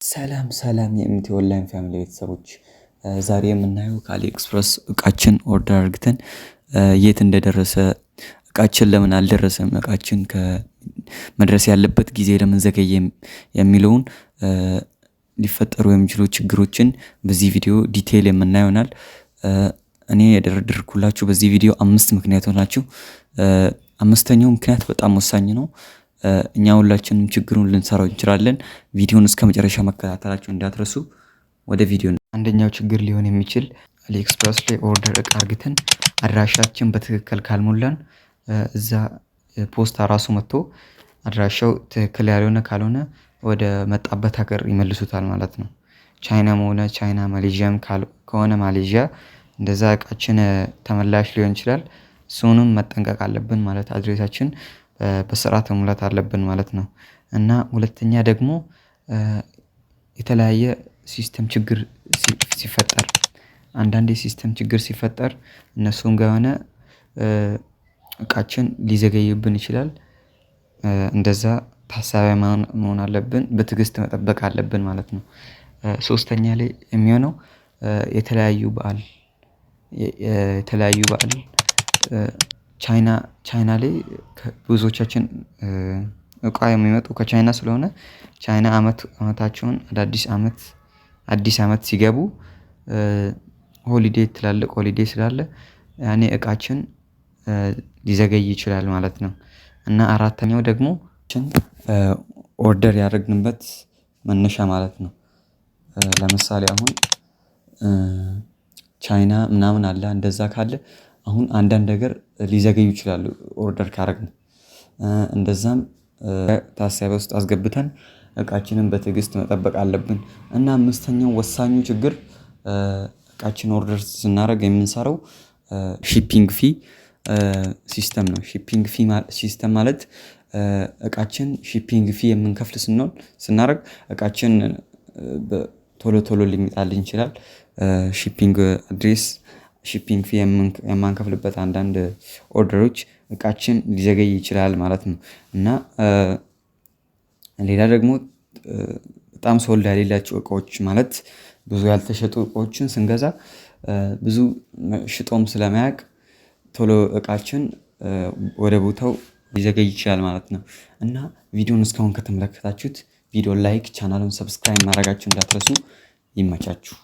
ሰላም የምት ኦንላይን ፋሚሊ ቤተሰቦች ዛሬ የምናየው ከአሊ ኤክስፕረስ እቃችን ኦርደር አድርገን የት እንደደረሰ እቃችን ለምን አልደረሰም እቃችን ከመድረስ ያለበት ጊዜ ለምን ዘገየ የሚለውን ሊፈጠሩ የሚችሉ ችግሮችን በዚህ ቪዲዮ ዲቴል የምናየው ይሆናል። እኔ ያደረድርኩላችሁ በዚህ ቪዲዮ 5 ምክንያቶች ናቸው። አምስተኛው ምክንያት በጣም ወሳኝ ነው። እኛ ሁላችንም ችግሩን ልንሰራው እንችላለን። ቪዲዮውን እስከመጨረሻ መከታተላችሁ እንዳትረሱ። ወደ ቪዲዮ አንደኛው ችግር ሊሆን የሚችል አሊኤክስፕረስ ላይ ኦርደር እቃ አርግተን አድራሻችን በትክክል ካልሞላን እዛ ፖስታ ራሱ መጥቶ አድራሻው ትክክል ያልሆነ ካልሆነ ወደ መጣበት ሀገር ይመልሱታል ማለት ነው። ቻይናም ሆነ ቻይና ማሌዥያም ከሆነ ማሌዥያ እንደዛ እቃችን ተመላሽ ሊሆን ይችላል። እሱንም መጠንቀቅ አለብን ማለት አድሬሳችን በስርዓት መሙላት አለብን ማለት ነው። እና ሁለተኛ ደግሞ የተለያየ ሲስተም ችግር ሲፈጠር አንዳንዴ ሲስተም ችግር ሲፈጠር እነሱም ጋር ሆነ እቃችን ሊዘገይብን ይችላል። እንደዛ ታሳቢ መሆን አለብን፣ በትዕግስት መጠበቅ አለብን ማለት ነው። ሶስተኛ ላይ የሚሆነው የተለያዩ በዓል ቻይና ላይ ብዙዎቻችን እቃ የሚመጡ ከቻይና ስለሆነ ቻይና አመታቸውን አዲስ አመት ሲገቡ ሆሊዴይ ትላልቅ ሆሊዴይ ስላለ ያኔ እቃችን ሊዘገይ ይችላል ማለት ነው። እና አራተኛው ደግሞ ኦርደር ያደረግንበት መነሻ ማለት ነው። ለምሳሌ አሁን ቻይና ምናምን አለ እንደዛ ካለ አሁን አንዳንድ ነገር ሊዘገዩ ይችላሉ ኦርደር ካደረግን። እንደዛም ታሳቢ ውስጥ አስገብተን እቃችንን በትዕግስት መጠበቅ አለብን። እና አምስተኛው ወሳኙ ችግር እቃችን ኦርደር ስናደርግ የምንሰራው ሺፒንግ ፊ ሲስተም ነው። ሺፒንግ ፊ ሲስተም ማለት እቃችን ሺፒንግ ፊ የምንከፍል ስናደርግ እቃችን ቶሎ ሊመጣልን ይችላል። ሺፒንግ አድሬስ ሺፒንግ ፊ የማንከፍልበት አንዳንድ ኦርደሮች እቃችን ሊዘገይ ይችላል ማለት ነው። እና ሌላ ደግሞ በጣም ሶልድ ያሌላቸው እቃዎች ማለት ብዙ ያልተሸጡ እቃዎችን ስንገዛ ብዙ ሽጦም ስለማያውቅ ቶሎ እቃችን ወደ ቦታው ሊዘገይ ይችላል ማለት ነው። እና ቪዲዮውን እስካሁን ከተመለከታችሁት ቪዲዮ ላይክ ቻናሉን ሰብስክራይብ ማድረጋችሁን እንዳትረሱ። ይመቻችሁ።